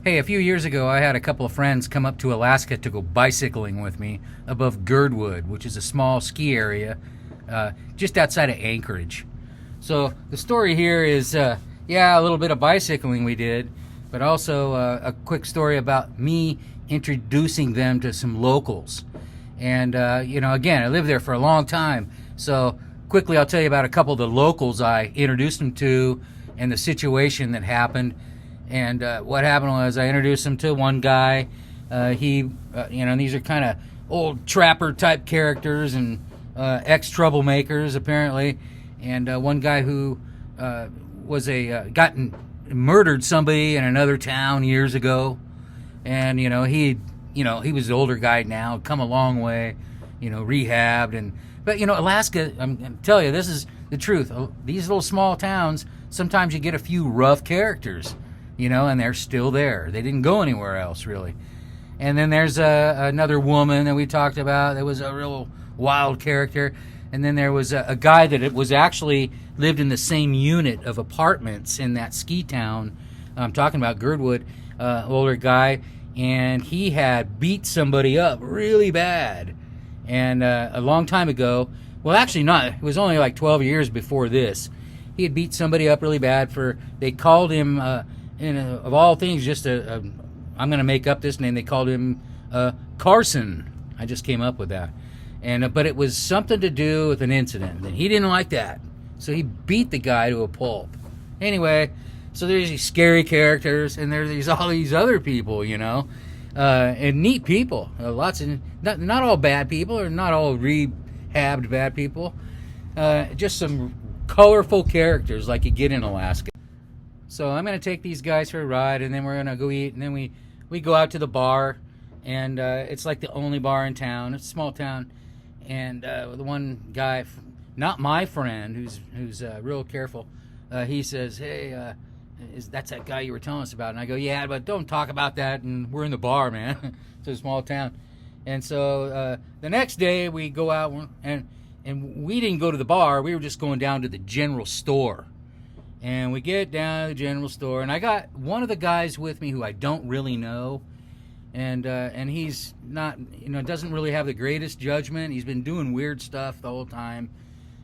Hey, a few years ago, I had a couple of friends come up to Alaska to go bicycling with me above Girdwood, which is a small ski area just outside of Anchorage. So the story here is, yeah, a little bit of bicycling we did, but also a quick story about me introducing them to some locals. And, again, I lived there for a long time. So quickly, I'll tell you about a couple of the locals I introduced them to and the situation that happened. And what happened was I introduced him to one guy. These are kind of old trapper type characters and ex-troublemakers apparently. And one guy who was murdered somebody in another town years ago. And he was the older guy now, come a long way, rehabbed. But Alaska, I'm telling you, this is the truth. These little small towns, sometimes you get a few rough characters. And they're still there. They didn't go anywhere else, really. And then there's another woman that we talked about that was a real wild character. And then there was a guy that was actually lived in the same unit of apartments in that ski town. I'm talking about Girdwood, older guy. And he had beat somebody up really bad. And a long time ago, well, actually not. It was only like 12 years before this. He had beat somebody up really bad they called him... of all things, I'm going to make up this name. They called him Carson. I just came up with that. But it was something to do with an incident. And he didn't like that. So he beat the guy to a pulp. Anyway, so there's these scary characters, and there's all these other people, and neat people. Lots of, not all bad people, or not all rehabbed bad people. Just some colorful characters like you get in Alaska. So I'm going to take these guys for a ride, and then we're going to go eat, and then we go out to the bar, and it's like the only bar in town. It's a small town, and the one guy, not my friend, who's real careful, he says, hey, that's that guy you were telling us about? And I go, yeah, but don't talk about that, and we're in the bar, man. It's a small town. And so the next day we go out, and we didn't go to the bar. We were just going down to the general store. And we get down to the general store, and I got one of the guys with me who I don't really know, and he's not, doesn't really have the greatest judgment. He's been doing weird stuff the whole time,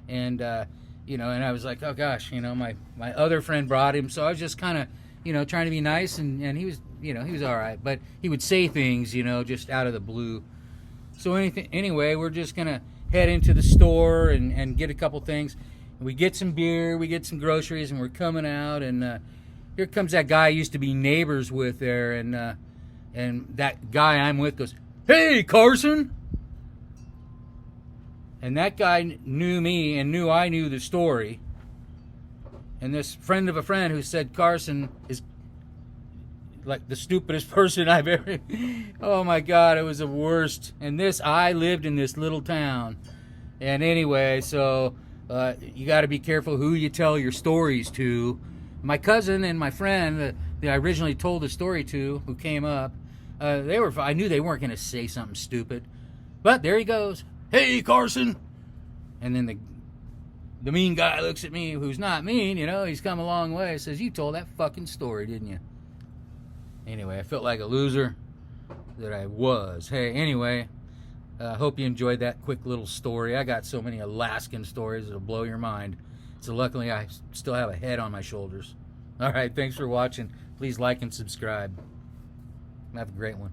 and and I was like, oh gosh, my other friend brought him, so I was just kind of, trying to be nice, and he was, he was all right, but he would say things, just out of the blue. So anyway, we're just gonna head into the store and get a couple things. We get some beer, we get some groceries, and we're coming out, and here comes that guy I used to be neighbors with there, and that guy I'm with goes, hey, Carson! And that guy knew me and knew I knew the story. And this friend of a friend who said Carson is like the stupidest person I've ever... Oh my God, it was the worst. And I lived in this little town. And anyway, so... you got to be careful who you tell your stories to. My cousin and my friend that I originally told the story to, who came up, I knew they weren't going to say something stupid. But there he goes. Hey, Carson! And then the mean guy looks at me, who's not mean, he's come a long way, says, you told that fucking story, didn't you? Anyway, I felt like a loser that I was. Hey, anyway... hope you enjoyed that quick little story. I got so many Alaskan stories that'll blow your mind. So luckily I still have a head on my shoulders. All right, thanks for watching. Please like and subscribe. Have a great one.